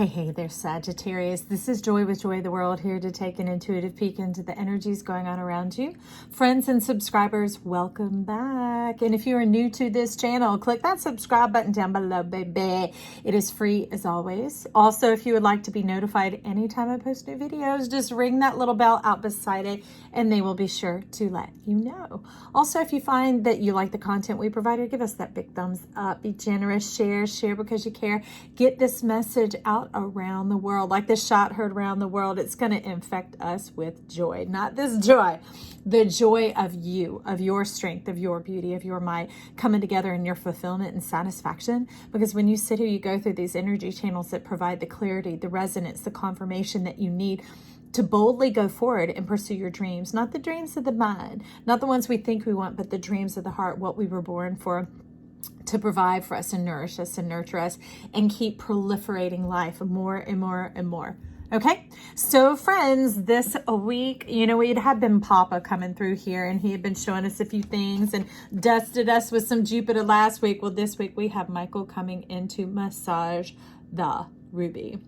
Hey there, Sagittarius. This is Joy with Joy the World, here to take an intuitive peek into the energies going on around you. Friends and subscribers, welcome back. And if you are new to this channel, click that subscribe button down below, baby. It is free as always. Also, if you would like to be notified anytime I post new videos, just ring that little bell out beside it and they will be sure to let you know. Also, if you find that you like the content we provide, give us that big thumbs up. Be generous, share because you care. Get this message out around the world. Like this shot heard around the world, it's going to infect us with joy. Not this joy, the joy of you, of your strength, of your beauty, of your might coming together in your fulfillment and satisfaction. Because when you sit here, you go through these energy channels that provide the clarity, the resonance, the confirmation that you need to boldly go forward and pursue your dreams. Not the dreams of the mind, not the ones we think we want, but the dreams of the heart, what we were born for, to provide for us and nourish us and nurture us and keep proliferating life more and more and more. Okay, so friends, this week, we'd had been Papa coming through here and he had been showing us a few things and dusted us with some Jupiter last week. Well, this week we have Michael coming in to massage the ruby.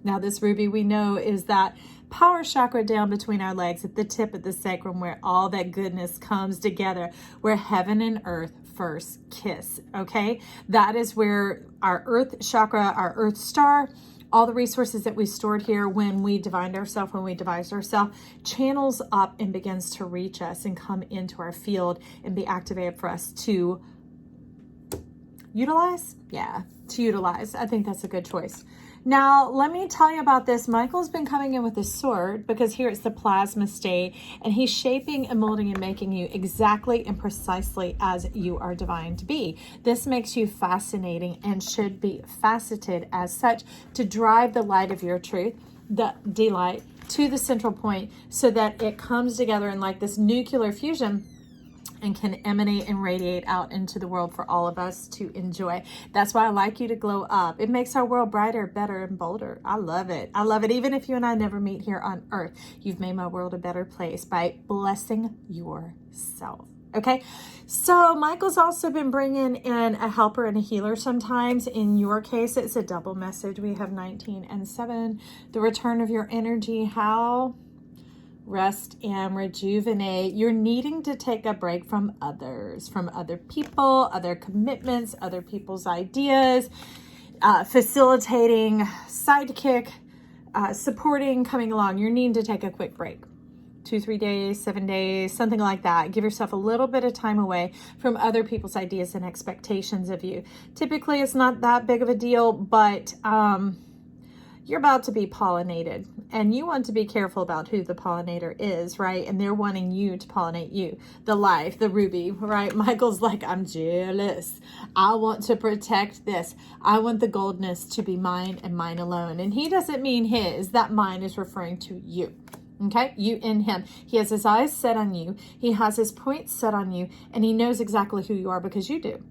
Now, this ruby we know is that power chakra down between our legs at the tip of the sacrum, where all that goodness comes together, where heaven and earth first kiss. Okay, that is where our earth chakra, our earth star, all the resources that we stored here when we divined ourselves, when we devised ourselves, channels up and begins to reach us and come into our field and be activated for us to utilize. To utilize. I think that's a good choice. Now, let me tell you about this. Michael's been coming in with a sword because here it's the plasma state, and he's shaping and molding and making you exactly and precisely as you are divine to be. This makes you fascinating and should be faceted as such to drive the light of your truth, the delight, to the central point so that it comes together in like this nuclear fusion and can emanate and radiate out into the world for all of us to enjoy. That's why I like you to glow up. It makes our world brighter, better, and bolder. I love it. I love it. Even if you and I never meet here on earth, you've made my world a better place by blessing yourself. Okay, so Michael's also been bringing in a helper and a healer sometimes. In your case, it's a double message. We have 19 and 7, the return of your energy. How? Rest and rejuvenate. You're needing to take a break from others, from other people, other commitments, other people's ideas, facilitating, sidekick, supporting, coming along. You're needing to take a quick break. 2-3 days, 7 days, something like that. Give yourself a little bit of time away from other people's ideas and expectations of you. Typically, it's not that big of a deal, but you're about to be pollinated and you want to be careful about who the pollinator is, right? And they're wanting you to pollinate you, the life, the ruby, right? Michael's like, I'm jealous. I want to protect this. I want the goldness to be mine and mine alone. And he doesn't mean his. That mine is referring to you. Okay, you in him. He has his eyes set on you. He has his points set on you, and he knows exactly who you are because you do.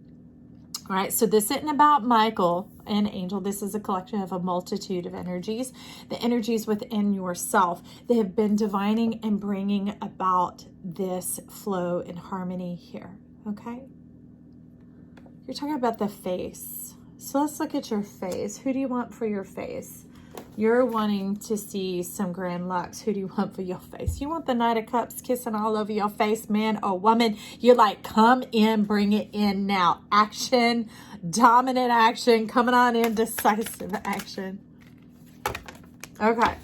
All right, so this isn't about Michael and Angel. This is a collection of a multitude of energies, the energies within yourself that have been divining and bringing about this flow and harmony here, okay? You're talking about the face. So let's look at your face. Who do you want for your face? You're wanting to see some grand lux. Who do you want for your face? You want the Knight of Cups kissing all over your face, man or woman. You're like, come in, bring it in now. Action, dominant action, coming on in, decisive action. Okay.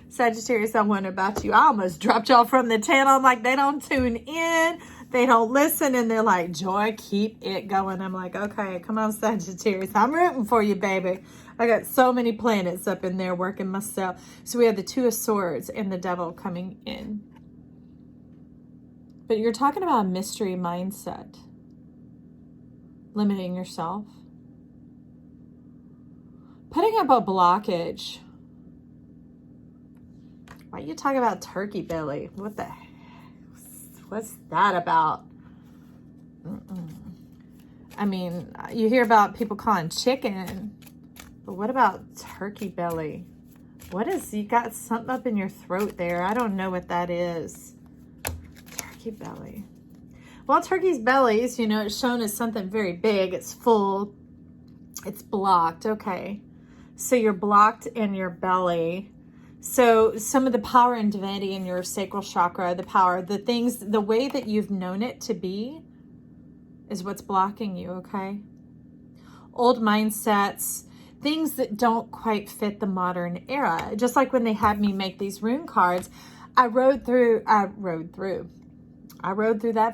Sagittarius, I wonder about you. I almost dropped y'all from the channel. I'm like, they don't tune in. They don't listen. And they're like, Joy, keep it going. I'm like, okay, come on, Sagittarius. I'm rooting for you, baby. I got so many planets up in there working myself. So we have the Two of Swords and the Devil coming in. But you're talking about a mystery mindset. Limiting yourself. Putting up a blockage. Why are you talking about turkey belly? What the heck? What's that about? I mean, you hear about people calling chicken, but what about turkey belly? What is, you got something up in your throat there. I don't know what that is. Turkey belly. Well, turkey's bellies, it's shown as something very big. It's full. It's blocked. Okay. So you're blocked in your belly. So some of the power and divinity in your sacral chakra, the power, the things, the way that you've known it to be is what's blocking you, okay? Old mindsets, things that don't quite fit the modern era. Just like when they had me make these rune cards, I rode through that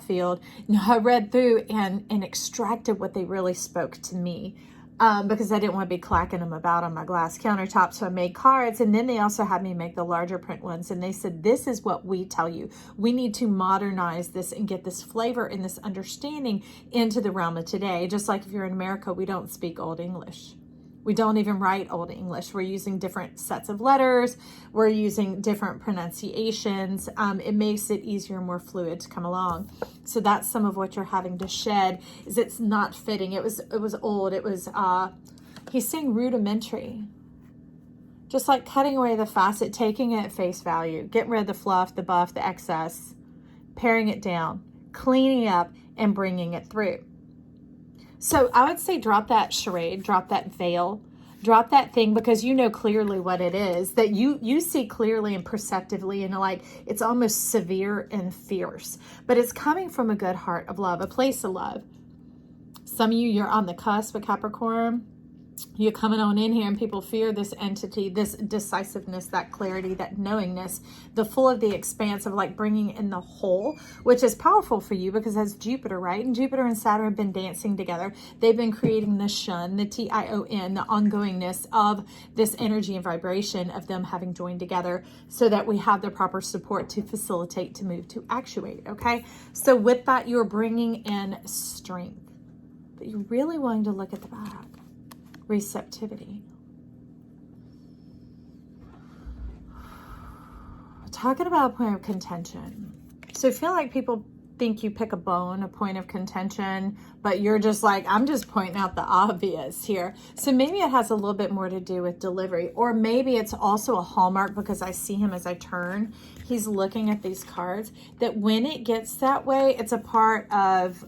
field. No, I read through and extracted what they really spoke to me. Because I didn't want to be clacking them about on my glass countertop. So I made cards, and then they also had me make the larger print ones. And they said, this is what we tell you. We need to modernize this and get this flavor and this understanding into the realm of today. Just like if you're in America, we don't speak Old English. We don't even write Old English. We're using different sets of letters. We're using different pronunciations. It makes it easier and more fluid to come along. So that's some of what you're having to shed, is it's not fitting. It was old. It was, he's saying rudimentary. Just like cutting away the facet, taking it at face value, getting rid of the fluff, the buff, the excess, paring it down, cleaning up, and bringing it through. So I would say drop that charade, drop that veil, drop that thing, because you know clearly what it is, that you see clearly and perceptively, and like it's almost severe and fierce, but it's coming from a good heart of love, a place of love. Some of you, you're on the cusp of Capricorn. You're coming on in here and people fear this entity, this decisiveness, that clarity, that knowingness, the full of the expanse of like bringing in the whole, which is powerful for you because that's Jupiter, right? And Jupiter and Saturn have been dancing together. They've been creating the shun, the TION, the ongoingness of this energy and vibration of them having joined together so that we have the proper support to facilitate, to move, to actuate, okay? So with that, you're bringing in strength, but you're really wanting to look at the back. Receptivity. Talking about a point of contention. So I feel like people think you pick a bone, a point of contention, but you're just like, I'm just pointing out the obvious here. So maybe it has a little bit more to do with delivery, or maybe it's also a hallmark because I see him as I turn. He's looking at these cards, that when it gets that way, it's a part of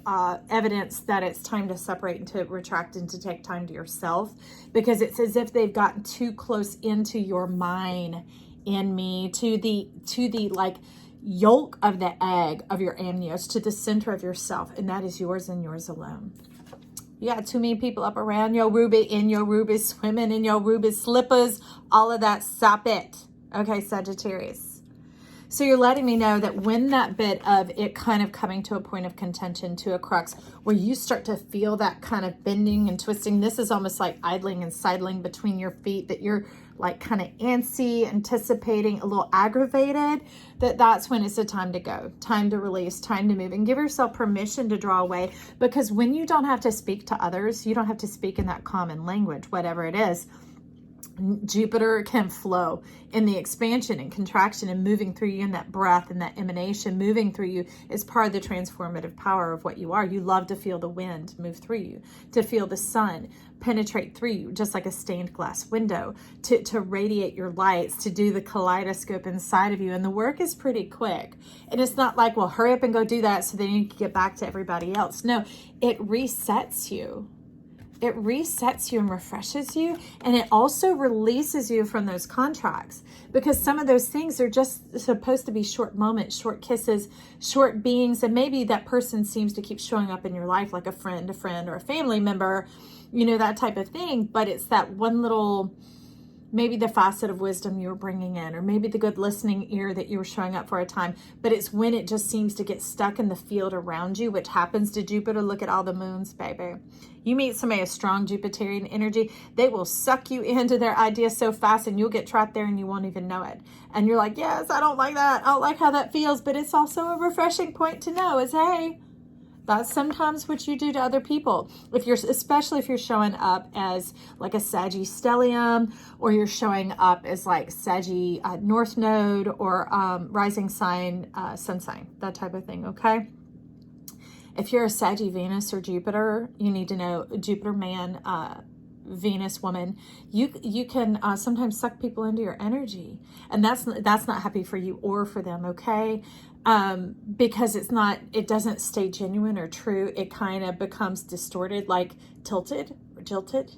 evidence that it's time to separate and to retract and to take time to yourself, because it's as if they've gotten too close into your mind, in me, to the like yolk of the egg of your amnios, to the center of yourself, and that is yours and yours alone. You got too many people up around your ruby, in your ruby, swimming in your ruby slippers, all of that. Stop it. Okay, Sagittarius. So you're letting me know that when that bit of it kind of coming to a point of contention, to a crux, where you start to feel that kind of bending and twisting, this is almost like idling and sidling between your feet, that you're like kind of antsy, anticipating, a little aggravated, that's when it's the time to go, time to release, time to move, and give yourself permission to draw away. Because when you don't have to speak to others, you don't have to speak in that common language, whatever it is, Jupiter can flow in the expansion and contraction and moving through you, in that breath and that emanation moving through you is part of the transformative power of what you are. You love to feel the wind move through you, to feel the sun penetrate through you, just like a stained glass window, to radiate your lights, to do the kaleidoscope inside of you. And the work is pretty quick. And it's not like, well, hurry up and go do that so then you can get back to everybody else. No, it resets you. It resets you and refreshes you, and it also releases you from those contracts, because some of those things are just supposed to be short moments, short kisses, short beings, and maybe that person seems to keep showing up in your life like a friend or a family member, you know, that type of thing. But it's that one little, maybe the facet of wisdom you were bringing in, or maybe the good listening ear that you were showing up for a time. But it's when it just seems to get stuck in the field around you, which happens to Jupiter. Look at all the moons, baby. You meet somebody with strong Jupiterian energy, they will suck you into their idea so fast, and you'll get trapped there and you won't even know it. And you're like, yes, I don't like that. I don't like how that feels. But it's also a refreshing point to know is, hey, that's sometimes what you do to other people. Especially if you're showing up as like a Saggy stellium, or you're showing up as like Saggy North Node, or rising sign, sun sign, that type of thing, okay? If you're a Saggy Venus or Jupiter, you need to know Jupiter man, Venus woman, you can sometimes suck people into your energy, and that's not happy for you or for them, okay? Because it doesn't stay genuine or true. It kind of becomes distorted, like tilted or jilted.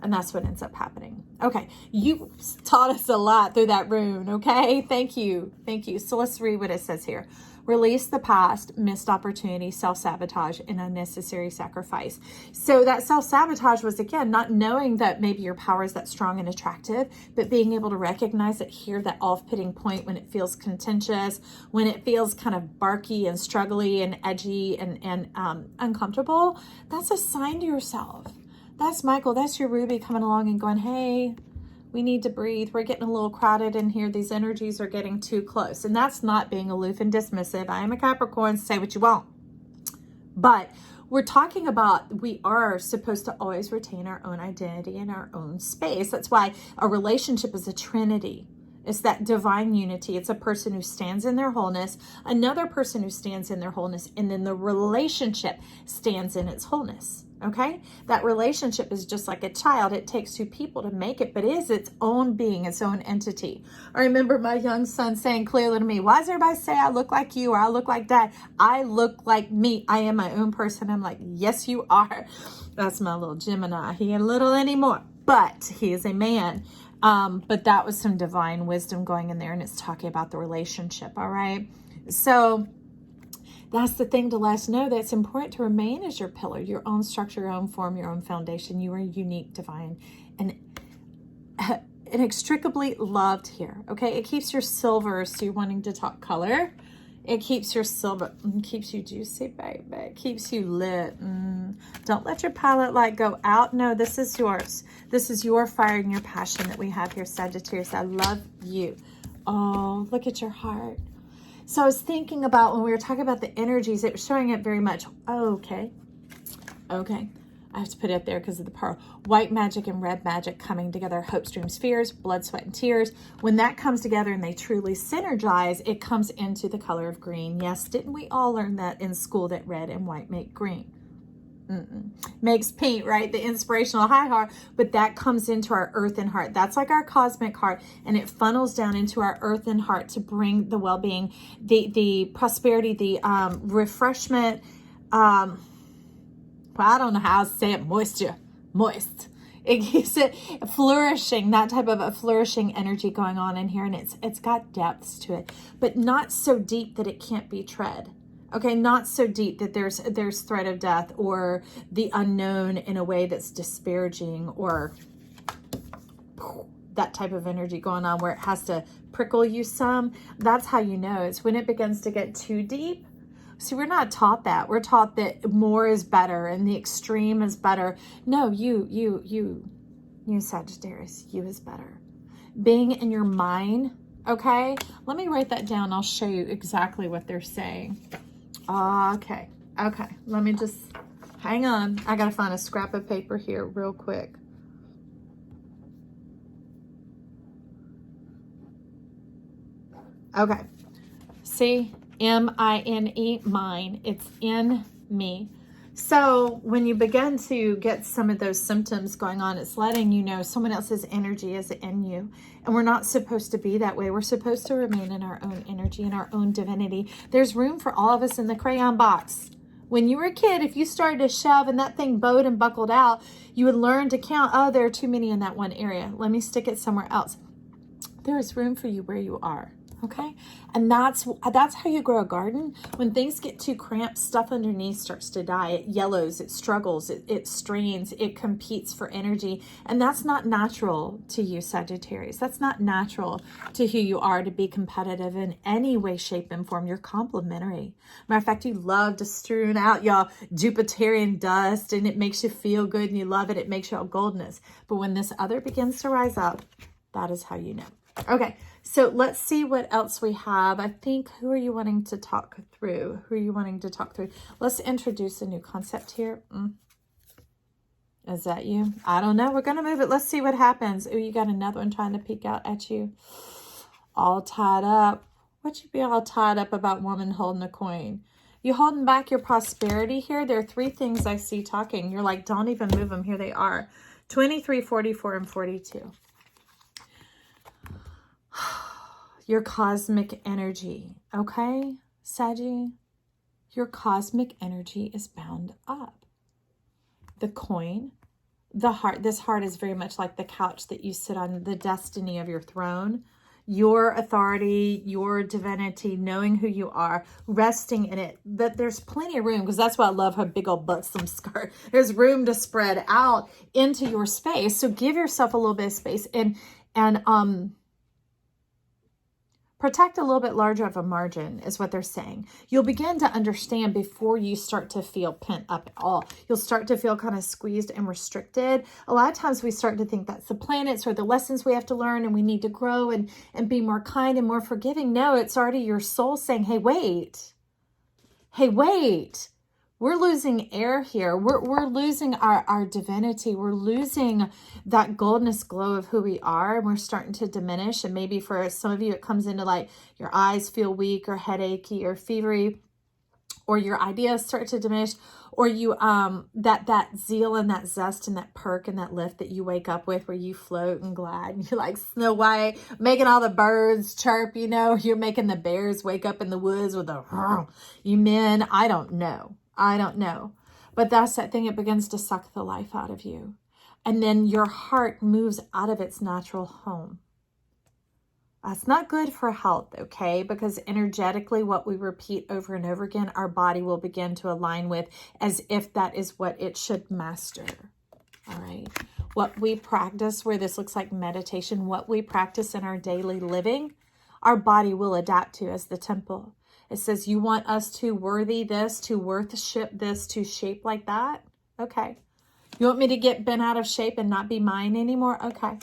And that's what ends up happening. Okay, you taught us a lot through that rune, okay? Thank you. Thank you. So let's read what it says here. Release the past, missed opportunity, self-sabotage, and unnecessary sacrifice. So that self-sabotage was, again, not knowing that maybe your power is that strong and attractive, but being able to recognize it here, that off-putting point when it feels contentious, when it feels kind of barky and struggly and edgy and uncomfortable. That's a sign to yourself. That's Michael, that's your Ruby coming along and going, hey, we need to breathe. We're getting a little crowded in here. These energies are getting too close. And that's not being aloof and dismissive. I am a Capricorn, say what you want. But we're talking about, we are supposed to always retain our own identity and our own space. That's why a relationship is a trinity. It's that divine unity. It's a person who stands in their wholeness, another person who stands in their wholeness, and then the relationship stands in its wholeness. Okay? That relationship is just like a child. It takes two people to make it, but it is its own being, its own entity. I remember my young son saying clearly to me, why does everybody say I look like you or I look like Dad? I look like me. I am my own person. I'm like, yes, you are. That's my little Gemini. He ain't little anymore, but he is a man. But that was some divine wisdom going in there, and it's talking about the relationship. All right. So that's the thing to let us know, that it's important to remain as your pillar, your own structure, your own form, your own foundation. You are unique, divine, and inextricably loved here. Okay. It keeps your silver. So you're wanting to talk color. It keeps your silver, keeps you juicy, baby. It keeps you lit. Don't let your palette light go out. No, this is yours. This is your fire and your passion that we have here, Sagittarius. I love you. Oh, look at your heart. So I was thinking about when we were talking about the energies, it was showing it very much. Oh, okay. Okay. I have to put it there because of the pearl. White magic and red magic coming together. Hopes, dreams, fears, blood, sweat, and tears. When that comes together and they truly synergize, it comes into the color of green. Yes, didn't we all learn that in school, that red and white make green? Makes pink, right? The inspirational high heart, but that comes into our earthen heart. That's like our cosmic heart, and it funnels down into our earthen heart to bring the well-being, the prosperity, the refreshment, well, I don't know how to say it, moist. It gives it flourishing, that type of a flourishing energy going on in here, and it's got depths to it, but not so deep that it can't be tread. Okay, not so deep that there's threat of death or the unknown in a way that's disparaging, or that type of energy going on where it has to prickle you some. That's how you know. It's when it begins to get too deep. See, we're not taught that. We're taught that more is better and the extreme is better. No, you Sagittarius, you is better. Being in your mind, okay? Let me write that down. I'll show you exactly what they're saying. Okay. Let me just, hang on. I got to find a scrap of paper here real quick. Okay. See? M-I-N-E, mine. It's in me. So when you begin to get some of those symptoms going on, it's letting you know someone else's energy is in you. And we're not supposed to be that way. We're supposed to remain in our own energy and our own divinity. There's room for all of us in the crayon box. When you were a kid, if you started to shove and that thing bowed and buckled out, you would learn to count, oh, there are too many in that one area. Let me stick it somewhere else. There is room for you where you are. Okay. And that's how you grow a garden. When things get too cramped, stuff underneath starts to die. It yellows, it struggles, it strains, it competes for energy. And that's not natural to you, Sagittarius. That's not natural to who you are, to be competitive in any way, shape, and form. You're complementary. Matter of fact, you love to strewn out y'all Jupiterian dust, and it makes you feel good and you love it. It makes you all goldenness. But when this other begins to rise up, that is how you know. Okay, so let's see what else we have. I think, who are you wanting to talk through? Let's introduce a new concept here. Is that you? I don't know. We're going to move it. Let's see what happens. Oh, you got another one trying to peek out at you. All tied up. What you be all tied up about, woman holding a coin? You holding back your prosperity here? There are three things I see talking. You're like, don't even move them. Here they are. 23, 44, and 42. Your cosmic energy, okay, Saggy? Your cosmic energy is bound up. The coin, this heart is very much like the couch that you sit on, the destiny of your throne, your authority, your divinity, knowing who you are, resting in it. That there's plenty of room, because that's why I love her big old buxom skirt. There's room to spread out into your space. So give yourself a little bit of space, and protect a little bit larger of a margin is what they're saying. You'll begin to understand before you start to feel pent up at all. You'll start to feel kind of squeezed and restricted. A lot of times we start to think that's the planets or the lessons we have to learn, and we need to grow and be more kind and more forgiving. No, it's already your soul saying, hey, wait. Hey, wait. We're losing air here. We're losing our divinity. We're losing that goldness glow of who we are. And we're starting to diminish. And maybe for some of you, it comes into like your eyes feel weak or headachy or fevery, or your ideas start to diminish, or you, that zeal and that zest and that perk and that lift that you wake up with, where you float and glad and you're like Snow White, making all the birds chirp, you know, you're making the bears wake up in the woods with a, you men, I don't know. But that's that thing. It begins to suck the life out of you. And then your heart moves out of its natural home. That's not good for health, okay? Because energetically, what we repeat over and over again, our body will begin to align with, as if that is what it should master, all right? What we practice, where this looks like meditation, what we practice in our daily living, our body will adapt to as the temple. It says, you want us to worthy this, to worship this, to shape like that? Okay. You want me to get bent out of shape and not be mine anymore? Okay.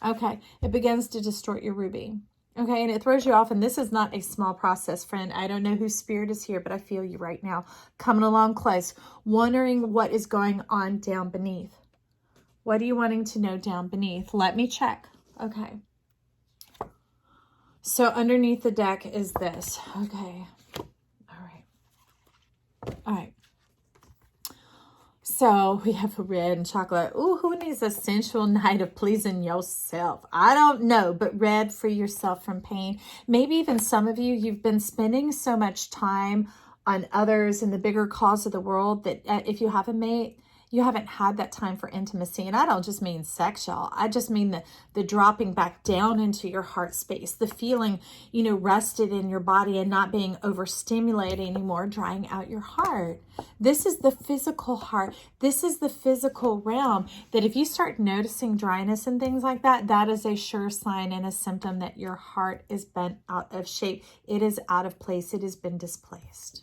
Okay. It begins to distort your ruby. Okay. And it throws you off. And this is not a small process, friend. I don't know whose spirit is here, but I feel you right now. Coming along close, wondering what is going on down beneath. What are you wanting to know down beneath? Let me check. Okay. So underneath the deck is this. Okay. All right. So we have red and chocolate. Ooh, who needs a sensual night of pleasing yourself? I don't know, but red, free yourself from pain. Maybe even some of you, you've been spending so much time on others and the bigger cause of the world that if you have a mate, you haven't had that time for intimacy. And I don't just mean sexual. I just mean the dropping back down into your heart space, the feeling, you know, rested in your body and not being overstimulated anymore, drying out your heart. This is the physical heart. This is the physical realm, that if you start noticing dryness and things like that, that is a sure sign and a symptom that your heart is bent out of shape. It is out of place. It has been displaced.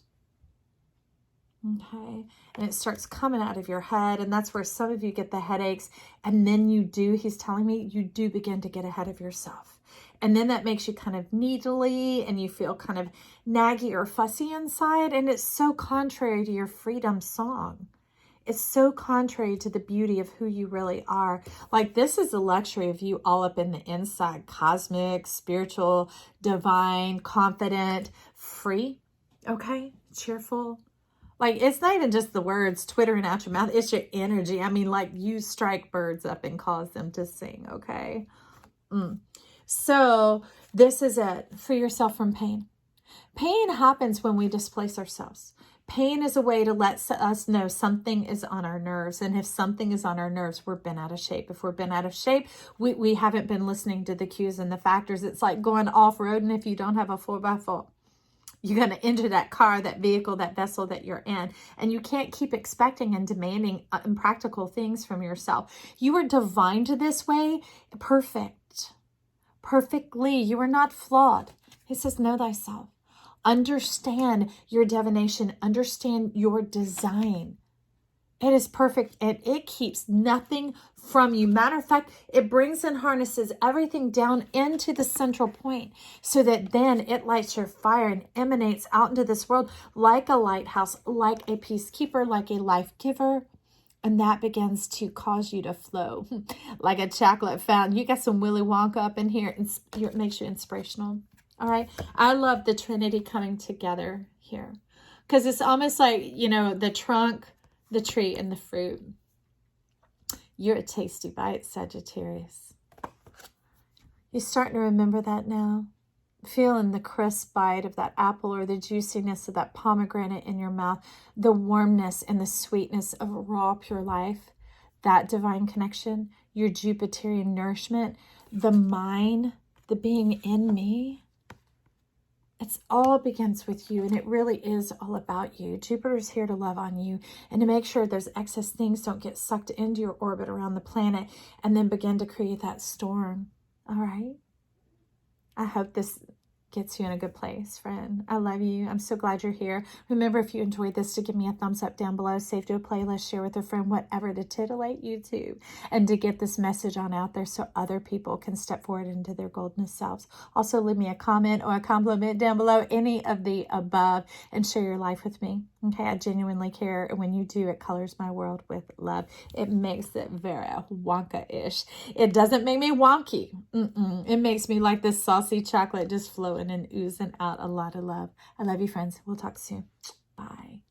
Okay. And it starts coming out of your head. And that's where some of you get the headaches. And then he's telling me, you do begin to get ahead of yourself. And then that makes you kind of needly, and you feel kind of naggy or fussy inside. And it's so contrary to your freedom song. It's so contrary to the beauty of who you really are. Like, this is the luxury of you all up in the inside, cosmic, spiritual, divine, confident, free. Okay. Cheerful. Like, it's not even just the words twittering out your mouth. It's your energy. I mean, like, you strike birds up and cause them to sing, okay? So this is it. Free yourself from pain. Pain happens when we displace ourselves. Pain is a way to let us know something is on our nerves. And if something is on our nerves, we're bent out of shape. If we're bent out of shape, we haven't been listening to the cues and the factors. It's like going off-road, and if you don't have a 4x4, you're going to enter that car, that vehicle, that vessel that you're in. And you can't keep expecting and demanding impractical things from yourself. You are divined this way, perfectly. You are not flawed. He says, know thyself. Understand your divination. Understand your design. It is perfect, and it keeps nothing from you. Matter of fact, it brings and harnesses everything down into the central point, so that then it lights your fire and emanates out into this world like a lighthouse, like a peacekeeper, like a life giver. And that begins to cause you to flow like a chocolate fountain. You got some Willy Wonka up in here, and it makes you inspirational. All right. I love the Trinity coming together here, because it's almost like, you know, the trunk, the tree, and the fruit. You're a tasty bite, Sagittarius. You starting to remember that now? Feeling the crisp bite of that apple, or the juiciness of that pomegranate in your mouth, the warmness and the sweetness of raw, pure life. that divine connection, your Jupiterian nourishment, the mine, the being in me. It's all begins with you, and it really is all about you. Jupiter's here to love on you and to make sure those excess things don't get sucked into your orbit around the planet and then begin to create that storm. All right? I hope this gets you in a good place, friend. I love you. I'm so glad you're here. Remember, if you enjoyed this, to give me a thumbs up down below, save to a playlist, share with a friend, whatever, to titillate you too, and to get this message on out there so other people can step forward into their golden selves. Also, leave me a comment or a compliment down below, any of the above, and share your life with me. Okay, I genuinely care, and when you do, it colors my world with love. It makes it very Wonka-ish. It doesn't make me wonky. It makes me like this saucy chocolate just flowing and oozing out a lot of love. I love you, friends. We'll talk soon. Bye.